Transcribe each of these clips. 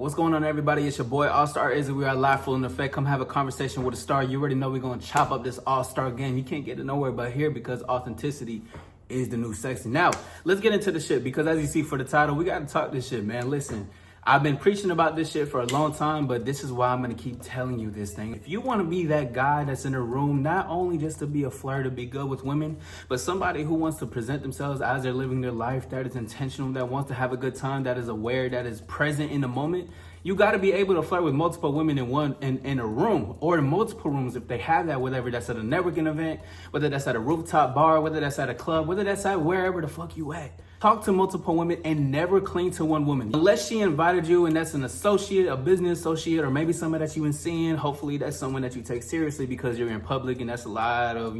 What's going on, everybody? It's your boy All-Star Izzy. We are live full in effect. Come have a conversation with a star. You already know we're going to chop up this All-Star game. You can't get it nowhere but here because authenticity is the new sexy. Now, let's get into the shit because as you see for the title, we got to talk this shit, man. Listen, I've been preaching about this shit for a long time, but this is why I'm going to keep telling you this thing. If you want to be that guy that's in a room, not only just to be a flirt, to be good with women, but somebody who wants to present themselves as they're living their life, that is intentional, that wants to have a good time, that is aware, that is present in the moment, you got to be able to flirt with multiple women in a room or in multiple rooms if they have that, whether that's at a networking event, whether that's at a rooftop bar, whether that's at a club, whether that's at wherever the fuck you at. Talk to multiple women and never cling to one woman. Unless she invited you and that's an associate, a business associate, or maybe someone that you've been seeing. Hopefully that's someone that you take seriously because you're in public and that's a lot of,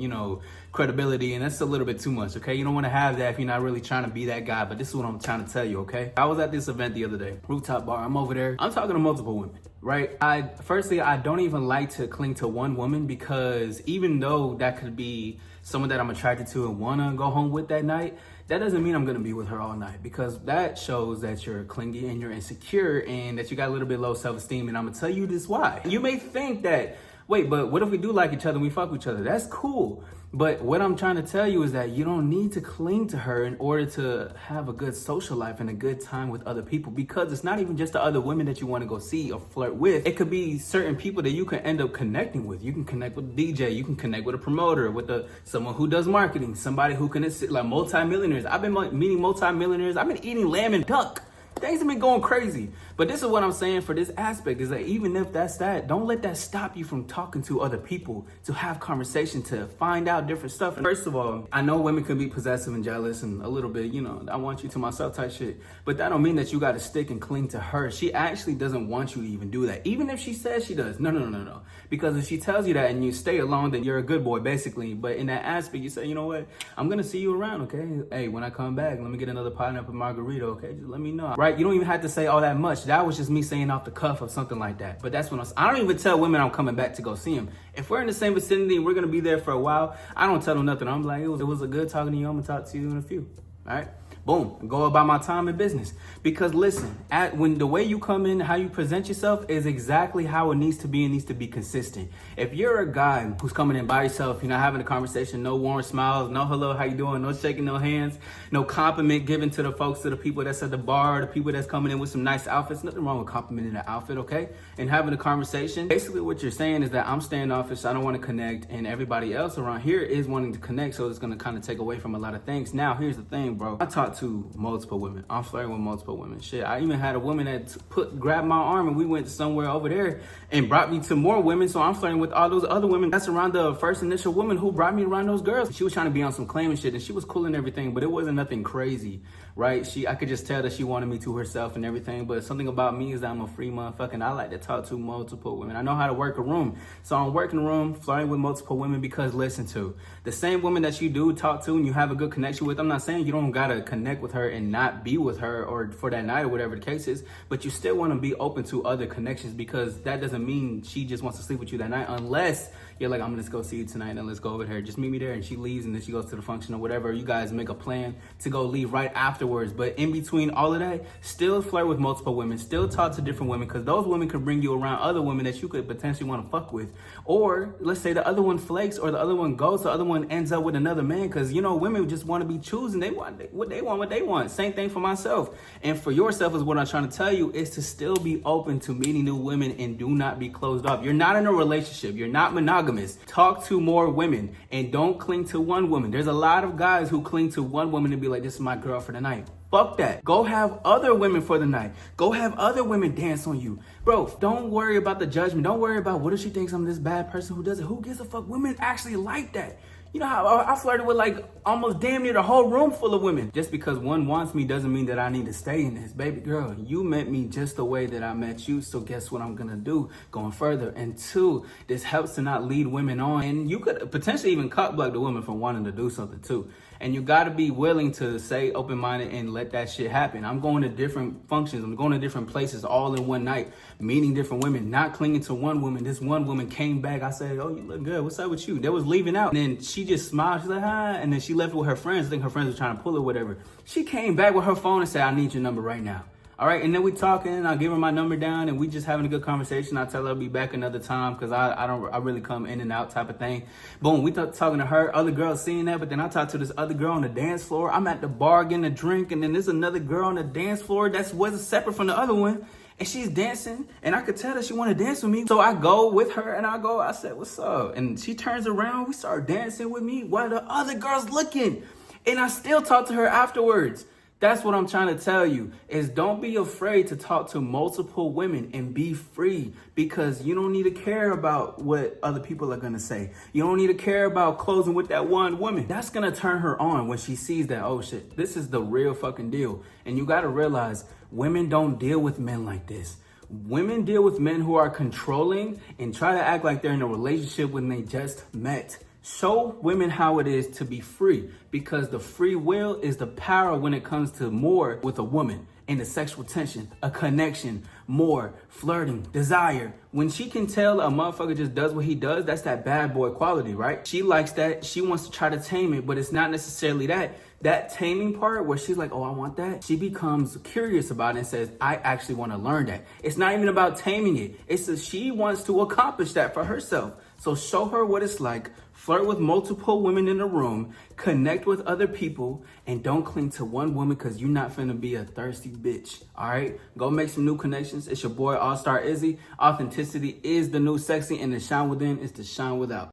credibility, and that's a little bit too much, okay? You don't want to have that if you're not really trying to be that guy, but this is what I'm trying to tell you, okay? I was at this event the other day, rooftop bar. I'm over there. I'm talking to multiple women, right? Firstly, I don't even like to cling to one woman because even though that could be someone that I'm attracted to and want to go home with that night, that doesn't mean I'm going to be with her all night because that shows that you're clingy and you're insecure and that you got a little bit low self-esteem. And I'm going to tell you this why. You may think that, wait, but what if we do like each other and we fuck with each other? That's cool. But what I'm trying to tell you is that you don't need to cling to her in order to have a good social life and a good time with other people, because it's not even just the other women that you want to go see or flirt with. It could be certain people that you can end up connecting with. You can connect with a DJ, you can connect with a promoter, with someone who does marketing, somebody who can assist, like multimillionaires. I've been meeting multimillionaires. I've been eating lamb and duck. Things have been going crazy. But this is what I'm saying for this aspect is that even if that's that, don't let that stop you from talking to other people, to have conversation, to find out different stuff. And first of all, I know women can be possessive and jealous and a little bit, I want you to myself type shit. But that don't mean that you got to stick and cling to her. She actually doesn't want you to even do that. Even if she says she does. No. Because if she tells you that and you stay alone, then you're a good boy, basically. But in that aspect, you say, you know what? I'm going to see you around, okay? Hey, when I come back, let me get another pineapple margarita, okay? Just let me know. Right? You don't even have to say all that much. That was just me saying off the cuff of something like that. But that's when I don't even tell women I'm coming back to go see them. If we're in the same vicinity and we're going to be there for a while, I don't tell them nothing. I'm like, it was a good talking to you. I'm going to talk to you in a few. All right? Boom, go about my time in business. Because listen, when the way you come in, how you present yourself is exactly how it needs to be. It needs to be consistent. If you're a guy who's coming in by yourself, you're not having a conversation, no warm smiles, no hello, how you doing, no shaking no hands, no compliment given to the folks, to the people that's at the bar, the people that's coming in with some nice outfits. Nothing wrong with complimenting the outfit, okay? And having a conversation. Basically what you're saying is that I'm standoffish, I don't want to connect, and everybody else around here is wanting to connect, so it's going to kind of take away from a lot of things. Now, here's the thing, bro. I talk to multiple women. I'm flirting with multiple women. Shit, I even had a woman that grabbed my arm and we went somewhere over there and brought me to more women. So I'm flirting with all those other women. That's around the first initial woman who brought me around those girls. She was trying to be on some claim and shit, and she was cool and everything, but it wasn't nothing crazy, right? I could just tell that she wanted me to herself and everything, but something about me is that I'm a free motherfucker and I like to talk to multiple women. I know how to work a room. So I'm working a room, flirting with multiple women because listen to, the same woman that you do talk to and you have a good connection with, I'm not saying you don't gotta connect with her and not be with her or for that night or whatever the case is, but you still want to be open to other connections because that doesn't mean she just wants to sleep with you that night unless you're like, I'm gonna go see you tonight and let's go over there. Just meet me there, and she leaves and then she goes to the function or whatever. You guys make a plan to go leave right afterwards. But in between all of that, still flirt with multiple women, still talk to different women because those women could bring you around other women that you could potentially want to fuck with. Or let's say the other one flakes or the other one goes, the other one ends up with another man because women just want to be choosing. They want what they want. Same thing for myself. And for yourself is what I'm trying to tell you is to still be open to meeting new women and do not be closed off. You're not in a relationship. You're not monogamous. Talk to more women and don't cling to one woman. There's a lot of guys who cling to one woman and be like, this is my girl for the night. Fuck that. Go have other women for the night. Go have other women dance on you. Bro, don't worry about the judgment. Don't worry about what if she thinks I'm this bad person who does it. Who gives a fuck? Women actually like that. You know how I flirted with like almost damn near the whole room full of women. Just because one wants me doesn't mean that I need to stay in this. Baby girl, you met me just the way that I met you. So guess what I'm going to do going further? And two, this helps to not lead women on. And you could potentially even cock block the woman from wanting to do something too. And you got to be willing to say open-minded and let that shit happen. I'm going to different functions. I'm going to different places all in one night, meeting different women, not clinging to one woman. This one woman came back. I said, oh, you look good. What's up with you? They was leaving out. And then she just smiled. She's like, hi. And then she left with her friends. I think her friends were trying to pull her, whatever. She came back with her phone and said, I need your number right now. All right, and then we talking, and I give her my number down, and we just having a good conversation. I tell her I'll be back another time because I really come in and out type of thing. Boom, we talking to her, other girls seeing that, but then I talk to this other girl on the dance floor. I'm at the bar getting a drink, and then there's another girl on the dance floor that wasn't separate from the other one. And she's dancing, and I could tell that she wanted to dance with me. So I go with her, and I said, what's up? And she turns around, we start dancing with me while the other girl's looking. And I still talk to her afterwards. That's what I'm trying to tell you, is don't be afraid to talk to multiple women and be free, because you don't need to care about what other people are going to say. You don't need to care about closing with that one woman. That's going to turn her on when she sees that, oh shit, this is the real fucking deal. And you got to realize women don't deal with men like this. Women deal with men who are controlling and try to act like they're in a relationship when they just met. Show women how it is to be free, because the free will is the power when it comes to more with a woman, and the sexual tension, a connection, more flirting, desire. When she can tell a motherfucker just does what he does, that's that bad boy quality, right? She likes that. She wants to try to tame it, but it's not necessarily that. That taming part where she's like, oh, I want that. She becomes curious about it and says, I actually want to learn that. It's not even about taming it. It's that she wants to accomplish that for herself. So show her what it's like. Flirt with multiple women in the room. Connect with other people. And don't cling to one woman, because you're not finna be a thirsty bitch. All right? Go make some new connections. It's your boy, All-Star Izzy. Authenticity is the new sexy, and the shine within is to shine without.